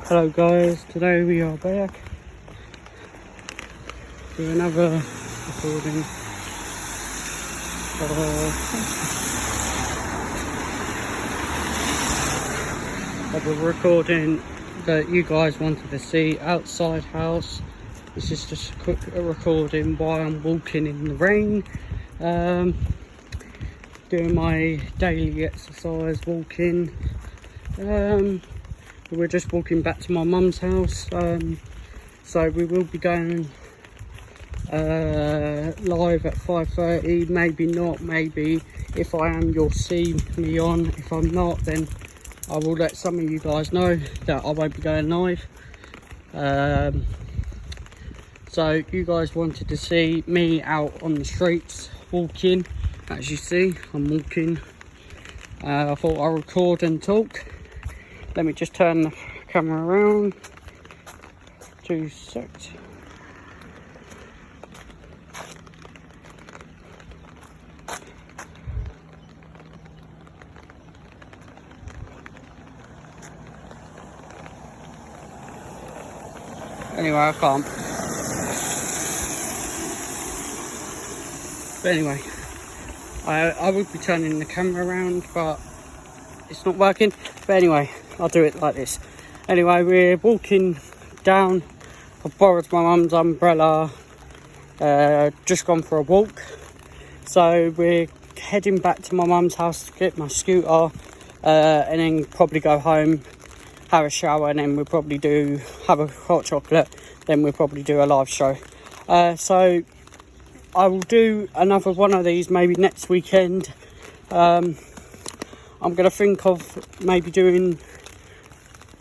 Hello guys, today we are back with another recording of a recording that you guys wanted to see outside house. This is just a quick recording while I'm walking in the rain, doing my daily exercise, walking. We're just walking back to my mum's house, so we will be going live at 5:30, maybe not, maybe if I am you'll see me on. If I'm not, then I will let some of you guys know that I won't be going live. So you guys wanted to see me out on the streets walking. As you see, I'm walking. I thought I'll record and talk. Let me just turn the camera around. 2 seconds. Anyway, I can't. But anyway, I would be turning the camera around, but it's not working. But anyway, I'll do it like this. Anyway, we're walking down. I've borrowed my mum's umbrella, just gone for a walk. So we're heading back to my mum's house to get my scooter, and then probably go home, have a shower, and then we'll probably have a hot chocolate, then we'll probably do a live show. So I will do another one of these maybe next weekend. I'm going to think of maybe doing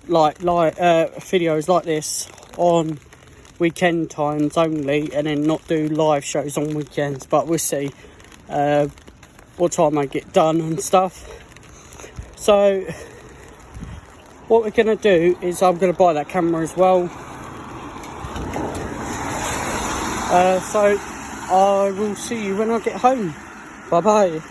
like videos like this on weekend times only, and then not do live shows on weekends, but we'll see what time I get done and stuff. So what we're going to do is I'm going to buy that camera as well. So I will see you when I get home. Bye bye.